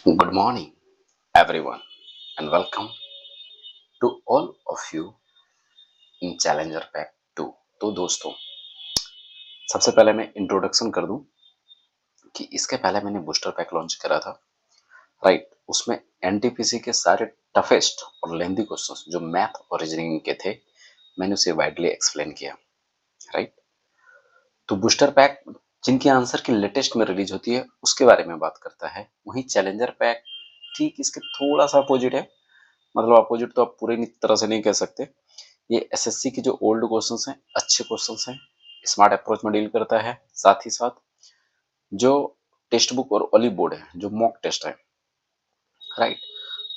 Good morning, everyone, and welcome to all of you in Challenger Pack 2। तो दोस्तों, सबसे पहले मैं इंट्रोडक्शन कर दूं कि इसके पहले मैंने बूस्टर पैक लॉन्च करा था, राइट। उसमें एनटीपीसी के सारे टफेस्ट और लेंथी क्वेश्चंस जो मैथ और रीजनिंग के थे, मैंने उसे वाइडली एक्सप्लेन किया, राइट। तो बूस्टर पैक जिनकी आंसर की लेटेस्ट में रिलीज होती है उसके बारे में बात करता है। वहीं चैलेंजर पैक ठीक इसके थोड़ा सा अपोजिट है, मतलब अपोजिट तो आप पूरी तरह से नहीं कह सकते। ये एसएससी के जो ओल्ड क्वेश्चंस हैं, अच्छे क्वेश्चंस हैं, स्मार्ट अप्रोच में डील करता है। साथ ही साथ जो टेक्स्ट बुक और ओली बोर्ड है, जो मॉक टेस्ट है, राइट।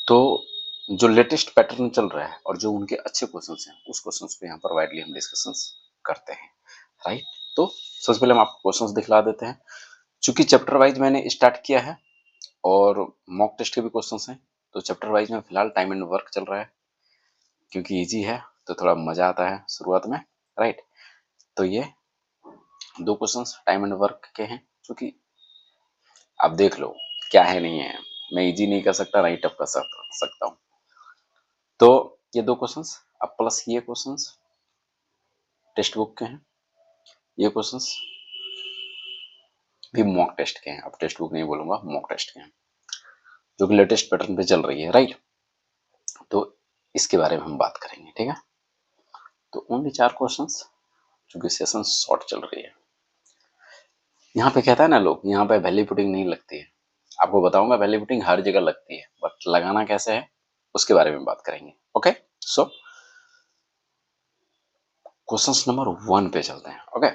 तो जो लेटेस्ट पैटर्न चल रहा है और जो उनके अच्छे क्वेश्चंस हैं, उस क्वेश्चंस पे यहाँ पर वाइडली हम डिस्कशंस करते हैं, राइट। तो सबसे पहले हम आपको क्वेश्चंस दिखला देते हैं। चूंकि चैप्टर वाइज मैंने स्टार्ट किया है और मॉक टेस्ट के भी क्वेश्चंस हैं, तो चैप्टर वाइज में फिलहाल टाइम एंड वर्क चल रहा है, क्योंकि इजी है तो थोड़ा मजा आता है शुरुआत में, राइट। तो ये दो क्वेश्चंस टाइम एंड वर्क के हैं, क्योंकि आप देख लो क्या है नहीं है, मैं इजी नहीं कर सकता, नहीं टफ कर सकता हूँ। तो ये दो क्वेश्चंस अब प्लस ये क्वेश्चंस टेक्स्ट बुक के हैं, ये क्वेश्चंस भी मॉक टेस्ट के हैं। अब टेक्स्ट बुक नहीं बोलूंगा, मॉक टेस्ट के हैं, जो कि लेटेस्ट पैटर्न पे चल रही है, राइट। तो इसके बारे में हम बात करेंगे, ठीक है। तो ओनली 4 क्वेश्चंस, क्योंकि सेशन शॉर्ट चल रही है। यहाँ पे कहता है ना लोग, यहाँ पे वैल्यू पुटिंग नहीं लगती है। आपको बताऊंगा वैल्यू पुटिंग हर जगह लगती है, बट लगाना कैसे है उसके बारे में बात करेंगे। ओके, सो क्वेश्चंस नंबर 1 पे चलते हैं। ओके,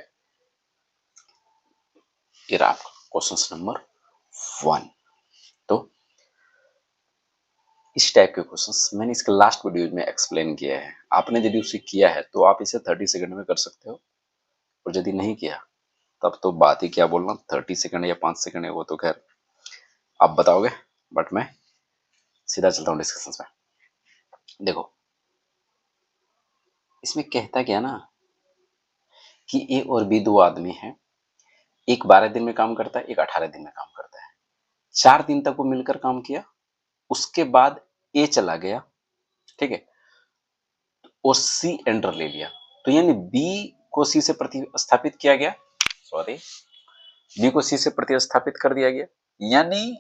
ये रहा आपका क्वेश्चंस नंबर 1। तो इस टाइप के क्वेश्चंस मैंने इसके लास्ट वीडियो में एक्सप्लेन किया है। आपने यदि उसे किया है तो आप इसे 30 सेकंड में कर सकते हो, और यदि नहीं किया तब तो बात ही क्या बोलना, 30 सेकंड या 5 सेकंड है वो तो खैर आप बताओगे, बट मैं सीधा चलता हूँ डिस्कशन में। देखो, इसमें कहता क्या ना कि ए और बी दो आदमी हैं, एक 12 दिन में काम करता है, एक 18 दिन में काम करता है। 4 दिन तक वो मिलकर काम किया, उसके बाद ए चला गया, ठीक है, और सी एंटर ले लिया। तो यानी बी को सी से प्रतिस्थापित किया गया, सॉरी, बी को सी से प्रतिस्थापित कर दिया गया, यानी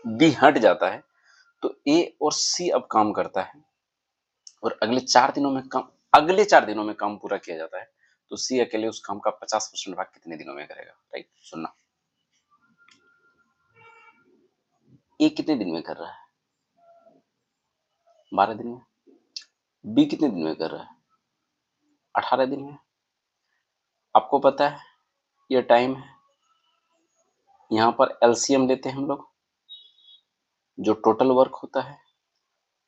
बी हट जाता है। तो ए और सी अब काम करता है, और अगले 4 दिनों में काम पूरा किया जाता है। तो सी अकेले उस काम का 50% भाग कितने दिनों में करेगा, राइट। सुनना, ए कितने दिन में कर रहा है, 12 दिन में। बी कितने दिन में कर रहा है, 18 दिन में। आपको पता है ये टाइम है, यहाँ पर एलसीएम लेते हैं हम लोग, जो टोटल वर्क होता है,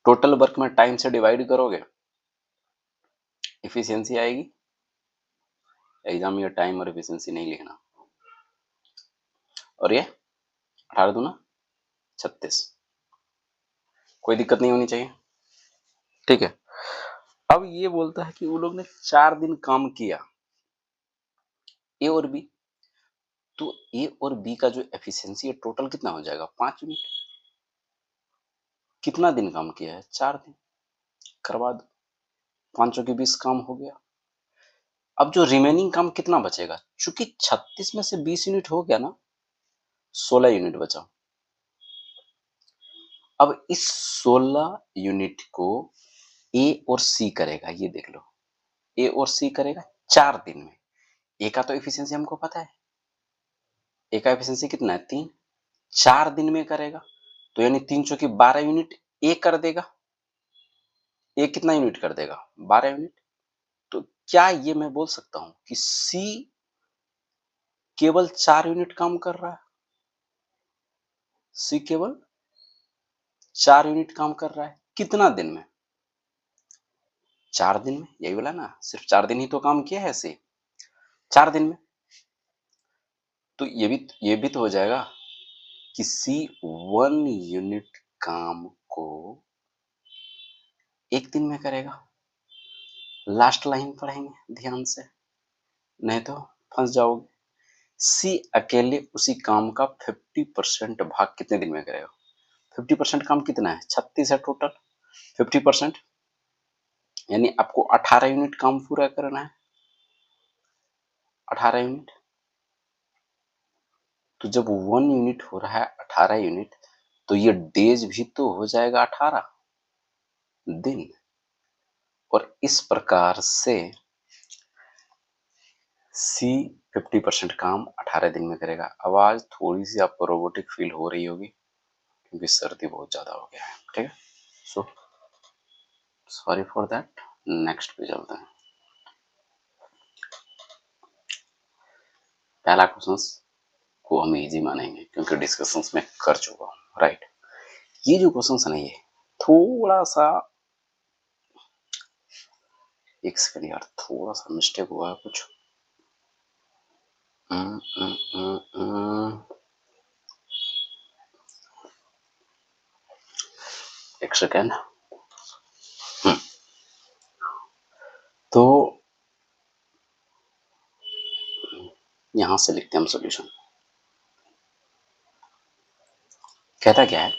टोटल वर्क में टाइम से डिवाइड करोगे, इफिशियंसी आएगी। एग्जाम में टाइम और इफिशियंसी नहीं लिखना। और ये 18 दूना 36, कोई दिक्कत नहीं होनी चाहिए, ठीक है। अब ये बोलता है कि वो लोग ने 4 दिन काम किया, ए और बी। तो ए और बी का जो एफिशिएंसी है टोटल कितना हो जाएगा, 5 यूनिट। कितना दिन काम किया है, 4 दिन, करवा दो, 5 के 20 काम हो गया। अब जो रिमेनिंग काम कितना बचेगा, चूंकि 36 में से 20 यूनिट हो गया ना, 16 यूनिट बचा। अब इस 16 यूनिट को ए और सी करेगा, ये देख लो, ए और सी करेगा 4 दिन में। ए का तो एफिशिएंसी हमको पता है, ए का एफिशिएंसी कितना है, 3। 4 दिन में करेगा, तो यानी 3 चौकी 12 यूनिट ए कर देगा। ए कितना यूनिट कर देगा, 12 यूनिट। तो क्या ये मैं बोल सकता हूं कि सी केवल 4 यूनिट काम कर रहा है, सी केवल 4 यूनिट काम कर रहा है, कितना दिन में, 4 दिन में। यही बोला ना, सिर्फ 4 दिन ही तो काम किया है सी, 4 दिन में। तो ये भी तो हो जाएगा कि सी 1 यूनिट काम को 1 दिन में करेगा। लास्ट लाइन पढ़ेंगे ध्यान से, नहीं तो फंस जाओगे। सी अकेले उसी काम का 50% भाग कितने दिन में करेगा, 50% काम कितना है? 36 है टोटल। 50% यानी आपको 18 यूनिट काम पूरा करना है। 18 यूनिट। तो जब 1 यूनिट हो रहा है 18 यूनिट, तो ये डेज भी तो हो जाएगा 18 दिन। और इस प्रकार से सी 50% काम 18 दिन में करेगा। आवाज थोड़ी सी आपको रोबोटिक फील हो रही होगी क्योंकि सर्दी बहुत ज्यादा हो गया है। ठीक है, so sorry for that. Next पे चलते हैं। पहला क्वेश्चन को हम इजी मानेंगे क्योंकि डिस्कशंस में कर चुका हूं, राइट। ये जो क्वेश्चन है, ये थोड़ा सा, एक सेकंड यार, थोड़ा सा मिस्टेक हुआ है कुछ। एक सेकेंड। तो यहां से लिखते हैं हम सॉल्यूशन। कहता क्या है?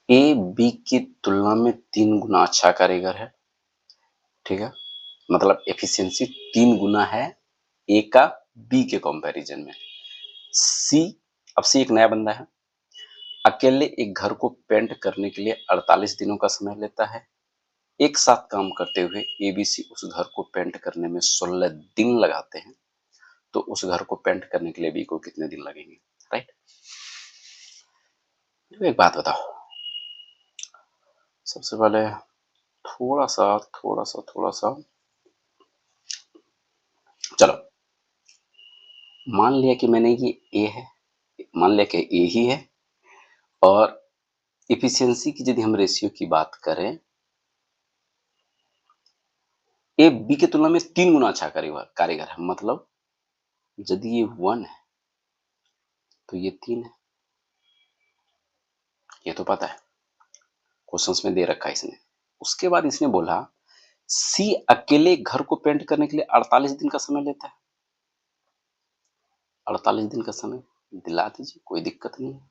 ए बी की तुलना में 3 गुना अच्छा कारीगर है। ठीक है, मतलब एफिशिएंसी 3 गुना है ए का बी के कंपैरिजन में। सी, अब सी एक नया बंदा है, अकेले एक घर को पेंट करने के लिए 48 दिनों का समय लेता है। एक साथ काम करते हुए एबीसी उस घर को पेंट करने में 16 दिन लगाते हैं। तो उस घर को पेंट करने के लिए बी को कितने दिन लगेंगे? राइट। एक बात बताओ, सबसे पहले थोड़ा सा चलो, मान लिया कि मैंने ये ए है, मान लिया कि ए ही है, और इफिशियंसी की यदि हम रेशियो की बात करें, ए बी की तुलना में 3 गुना अच्छा कारीगर है। मतलब यदि ये 1 है तो ये 3 है। ये तो पता है, क्वेश्चंस में दे रखा है इसने। उसके बाद इसने बोला सी अकेले घर को पेंट करने के लिए 48 दिन का समय लेता है। 48 दिन का समय दिला दीजिए, कोई दिक्कत नहीं है।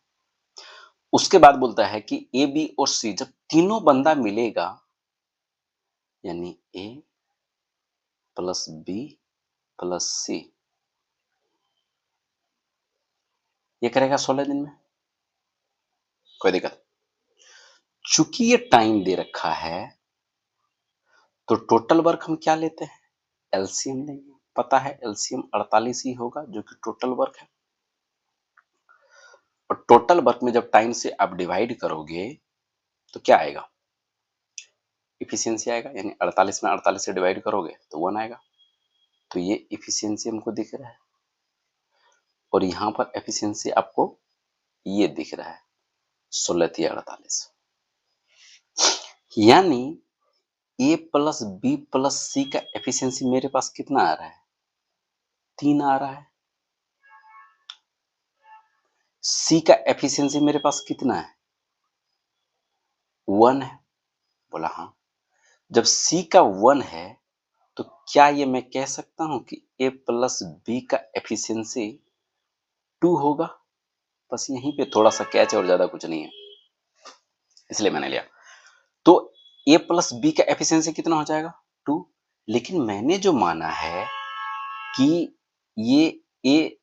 उसके बाद बोलता है कि ए बी और सी जब तीनों बंदा मिलेगा, यानी ए प्लस बी प्लस सी, ये करेगा 16 दिन में, कोई दिक्कत। चूंकि ये टाइम दे रखा है तो टोटल वर्क हम क्या लेते हैं? एलसीएम लेंगे। पता है एलसीएम 48 ही होगा जो कि टोटल वर्क है। और टोटल वर्क में जब टाइम से आप डिवाइड करोगे तो क्या आएगा? इफिशियंसी आएगा। यानी 48 में 48 से डिवाइड करोगे तो 1 आएगा। तो ये इफिशियंसी हमको दिख रहा है, और यहां पर एफिशिएंसी आपको ये दिख रहा है 16×48। यानी ए प्लस बी प्लस सी का एफिशिएंसी मेरे पास कितना आ रहा है? 3 आ रहा है। सी का एफिशिएंसी मेरे पास कितना है? 1 है। बोला हाँ। जब सी का 1 है तो क्या ये मैं कह सकता हूं कि ए प्लस बी का एफिशिएंसी 2 होगा? बस यहीं पे थोड़ा सा कैच है और ज्यादा कुछ नहीं है, इसलिए मैंने लिया। तो ए प्लस बी का एफिशिएंसी कितना हो जाएगा? 2। लेकिन मैंने जो माना है कि ये ए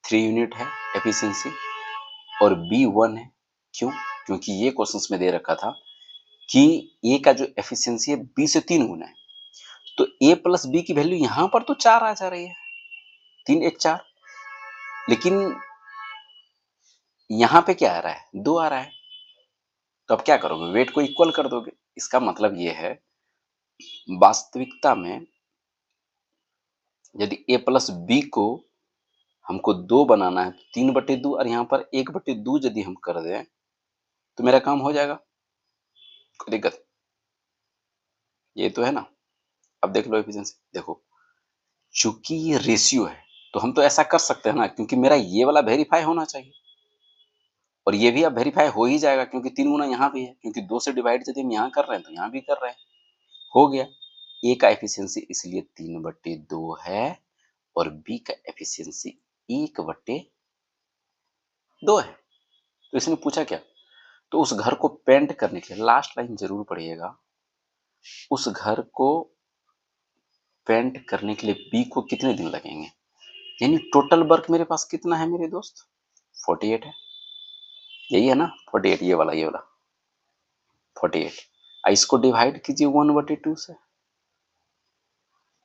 3 यूनिट है एफिशिएंसी और बी 1 है। क्यों? क्योंकि ये क्वेश्चंस में दे रखा था कि ए का जो एफिशिएंसी है बी से 3 गुना है। तो ए प्लस बी की वैल्यू यहां पर तो 4 आ जा रही है, 3 1 4। लेकिन यहां पे क्या आ रहा है? 2 आ रहा है। तो अब क्या करोगे? वेट को इक्वल कर दोगे। इसका मतलब ये है, वास्तविकता में यदि ए प्लस बी को हमको 2 बनाना है, 3/2, और यहाँ पर 1/2 यदि हम कर दें तो मेरा काम हो जाएगा, कोई दिक्कत? ये तो है ना। अब देख लो एफिशिएंसी, देखो चूंकि ये रेशियो है तो हम तो ऐसा कर सकते हैं ना, क्योंकि मेरा ये वाला वेरीफाई होना चाहिए, और ये भी अब वेरीफाई हो ही जाएगा क्योंकि 3 गुना यहाँ भी है, क्योंकि 2 से डिवाइड यदि हम यहाँ कर रहे हैं तो यहाँ भी कर रहे हैं। हो गया। ए का एफिशिएंसी इसलिए 3/2 है और बी का एफिशिएंसी 1/2 है। तो इसने पूछा क्या? तो उस घर को पेंट करने के लिए लास्ट लाइन जरूर पढ़िएगा, उस घर को पेंट करने के लिए बी को कितने दिन लगेंगे, यानी टोटल वर्क मेरे पास कितना है मेरे दोस्त, 48 है, यही है ना 48, ये वाला 48। इसको डिवाइड कीजिए 1/2 से,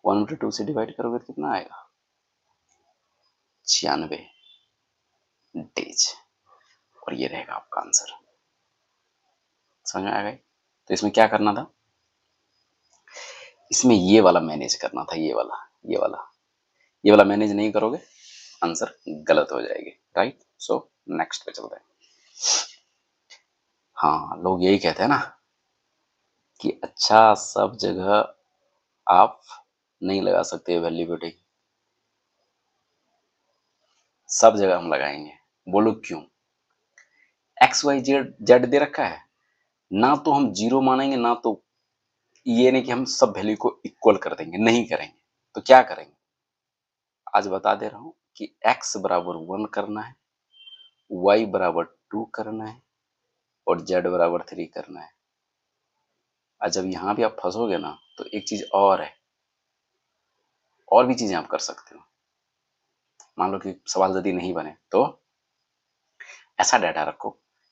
1/2 से डिवाइड करोगे तो कितना आएगा, 96 डेज, और ये रहेगा आपका आंसर। समझ में आ गई। तो इसमें क्या करना था, इसमें ये वाला मैनेज करना था, ये वाला मैनेज नहीं करोगे आंसर गलत हो जाएगी, राइट। सो नेक्स्ट पे चलते हैं। हाँ, लोग यही कहते हैं ना कि अच्छा सब जगह आप नहीं लगा सकते वैल्यू बेटे, सब जगह हम लगाएंगे, बोलो क्यों। एक्स वाई जेड जेड दे रखा है ना, तो हम जीरो मानेंगे ना, तो ये नहीं कि हम सब वैल्यू को इक्वल कर देंगे, नहीं करेंगे। तो क्या करेंगे, आज बता दे रहा हूं कि x बराबर 1 करना है, y बराबर 2 करना है, और z बराबर 3 करना है। और जब यहां भी आप फंसोगे ना, तो एक चीज और है, और भी चीजें आप कर सकते हो। मान लो कि सवाल यदि नहीं बने तो ऐसा डाटा रखो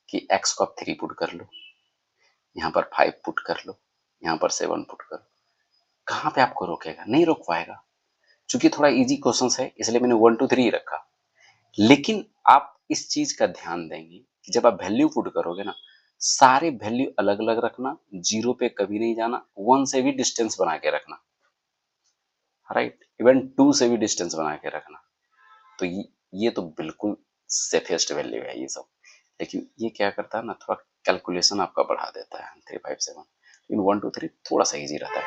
कि x को आप 3 पुट कर लो, यहाँ पर 5 पुट कर लो, यहाँ पर 7 पुट कर लो। कहाँ पे आपको रोकेगा, नहीं रोक पाएगा। चूंकि थोड़ा इजी क्वेश्चन है इसलिए मैंने 1 2 3 रखा, लेकिन आप इस चीज का ध्यान देंगे कि जब आप वैल्यू पुट करोगे ना, सारे वैल्यू अलग अलग रखना, जीरो पे कभी नहीं जाना, 1 से भी डिस्टेंस बना के रखना, राइट, इवन 2 से भी डिस्टेंस बना के रखना। तो ये तो बिल्कुल सेफेस्ट वैल्यू है ये सब, लेकिन ये क्या करता है ना, थोड़ा कैलकुलेशन आपका बढ़ा देता है 3 5 7, लेकिन 1 2 3 थोड़ा सा इजी रहता है।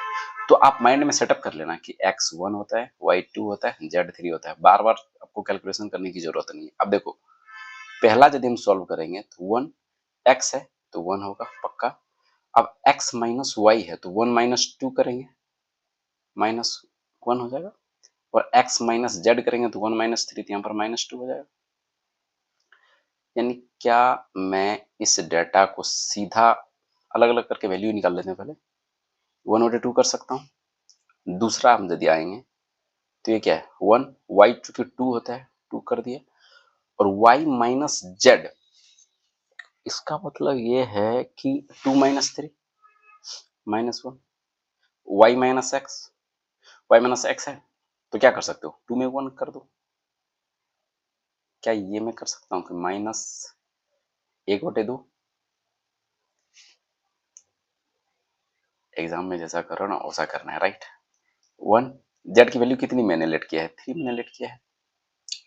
तो आप माइंड में सेटअप कर लेना कि x 1 होता है, y 2 होता है, z 3 होता है, बार बार आपको कैलकुलेशन करने की जरूरत नहीं है। अब देखो पहला यदि हम सॉल्व करेंगे तो 1 x है तो 1 होगा पक्का। अब x माइनस वाई है तो 1 माइनस 2 करेंगे, माइनस 1 हो जाएगा, और x माइनस जेड करेंगे तो 1 माइनस 3, तो यहाँ पर -2 हो जाएगा। यानी क्या मैं इस डेटा को सीधा अलग अलग करके वैल्यू निकाल लेते हैं, पहले 1/2 कर सकता हूँ। दूसरा हम यदि आएंगे तो ये क्या है 1, y चूंकि 2 होता है 2 कर दिए, और y माइनस जेड, इसका मतलब ये है कि 2 minus 3 -1, y minus x, y minus x है तो क्या कर सकते हो 2 में 1 कर दो। क्या ये मैं कर सकता हूँ कि -1/2, एग्जाम में जैसा करो ना वैसा करना है, राइट। 1 जेड की वैल्यू कितनी मैंने लेट किया है, 3 मैंने लेट किया है।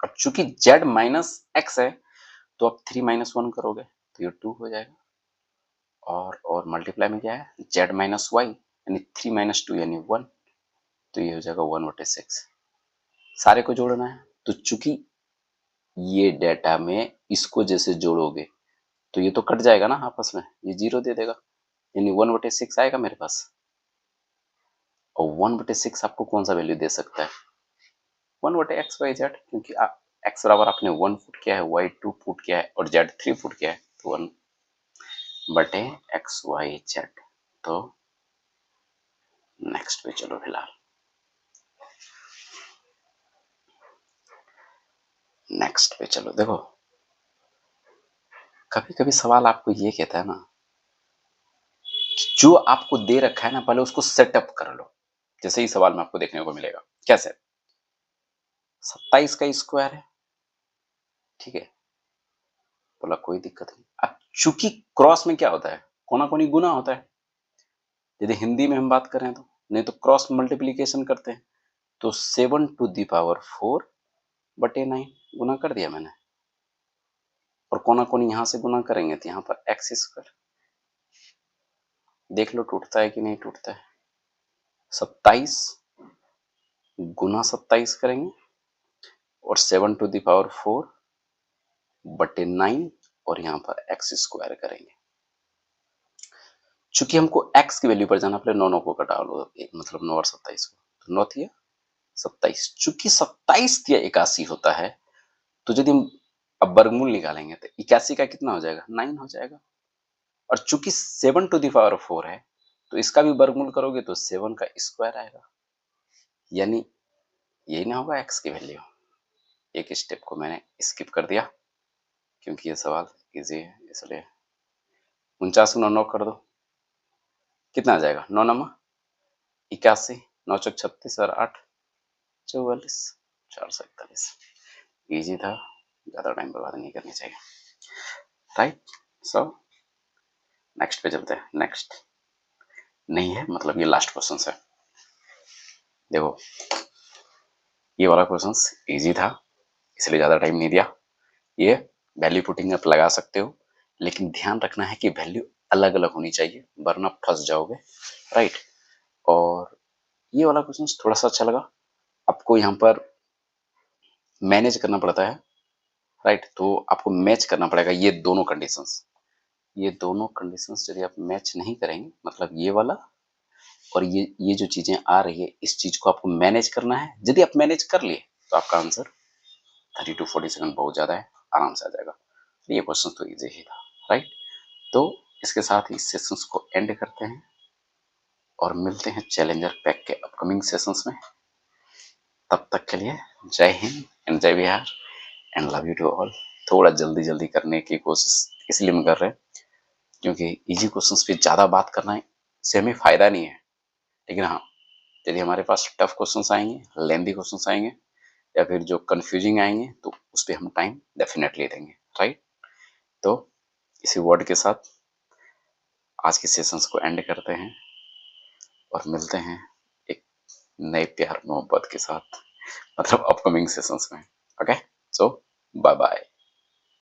अब चूंकि जेड माइनस एक्स है तो अब 3 माइनस 1 करोगे तो ये 2 हो जाएगा, और मल्टीप्लाई में क्या है जेड माइनस वाई, यानी 3 माइनस 2 यानी 1, तो ये हो जाएगा 1/6। सारे को जोड़ना है, तो चूंकि ये डेटा में इसको जैसे जोड़ोगे तो ये तो कट जाएगा ना आपस में, ये 0 दे देगा, यानी 1/6 आएगा मेरे पास। और 1/6 आपको कौन सा वैल्यू दे सकता है, 1/x/z, क्योंकि x बराबर आपने 1 पुट किया है, y 2 पुट किया है, और z 3 पुट किया है, तो 1/x/y/z। तो नेक्स्ट पे चलो, फिलहाल नेक्स्ट पे चलो। देखो कभी कभी सवाल आपको ये कहता है ना, जो आपको दे रखा है ना पहले उसको सेटअप कर लो। जैसे ही सवाल में आपको देखने को मिलेगा, कैसे, 27 का स्क्वायर है, ठीक है, बोला कोई दिक्कत नहीं। अब चूंकि क्रॉस में क्या होता है, कोना कोनी गुना होता है, यदि हिंदी में हम बात करें तो, नहीं तो क्रॉस मल्टीप्लीकेशन करते हैं, तो 7⁴/9 गुना कर दिया मैंने, और कोना कोनी यहां से गुना करेंगे तो यहाँ पर x², देख लो टूटता है कि नहीं टूटता है। 27 गुना 27 करेंगे, और 7⁴/9, और यहाँ पर x² करेंगे। चूंकि हमको x की वैल्यू पर जाना, पहले 9 को कटा लो, मतलब 9 और 27 को, तो 9 थिया 27, चूंकि 27 या 81 होता है, तो यदि हम अब वर्गमूल निकालेंगे तो 81 का कितना हो जाएगा 9 हो जाएगा। और चूंकि 7⁴ है तो इसका भी वर्गमूल करोगे तो 7 का स्क्वायर आएगा, यानी यही ना होगा x की वैल्यू। एक स्टेप को मैंने स्किप कर दिया क्योंकि ये सवाल इजी है, इसलिए 49 गुना 9 कर दो, कितना आ जाएगा? 9 नमा 81, 9 चौक 36 और 8 44, 441। इजी था, ज्यादा टाइम बर्बाद नहीं करनी चाहिए, राइट। सो नेक्स्ट पे चलते हैं। नेक्स्ट नहीं है, मतलब ये लास्ट क्वेश्चन है। देखो ये वाला क्वेश्चन इजी था इसलिए ज्यादा टाइम नहीं दिया। ये वैल्यू पुटिंग आप लगा सकते हो, लेकिन ध्यान रखना है कि वैल्यू अलग अलग होनी चाहिए वरना फंस जाओगे, राइट। और ये वाला क्वेश्चन थोड़ा सा अच्छा लगा, आपको यहाँ पर मैनेज करना पड़ता है, राइट। तो आपको मैच करना पड़ेगा ये दोनों कंडीशंस। ये दोनों कंडीशंस यदि आप मैच नहीं करेंगे, मतलब ये वाला और ये जो चीजें आ रही है, इस चीज को आपको मैनेज करना है। यदि आप मैनेज कर लिए तो आपका आंसर 30 to 40 सेकंड बहुत ज्यादा है, आराम से आ जाएगा। तो ये क्वेश्चन तो इजी ही था, राइट। तो इसके साथ ही सेशंस को एंड करते हैं और मिलते हैं चैलेंजर पैक के अपकमिंग सेशंस में। तब तक के लिए जय हिंद एंड जय Bihar and love you to all. थोड़ा जल्दी जल्दी करने की कोशिश इसलिए हम कर रहे हैं क्योंकि इजी क्वेश्चंस पे ज़्यादा बात करना है से हमें फ़ायदा नहीं है, लेकिन हाँ यदि हमारे पास टफ क्वेश्चंस आएंगे, लेंदी क्वेश्चंस आएंगे या फिर जो कंफ्यूजिंग आएंगे तो उस पर हम टाइम डेफिनेटली देंगे, राइट। तो इसी वर्ड के साथ आज के सेशंस को एंड करते हैं और मिलते हैं एक नए प्यार मोहब्बत के साथ, मतलब अपकमिंग सेशंस में। ओके, सो बाय बाय।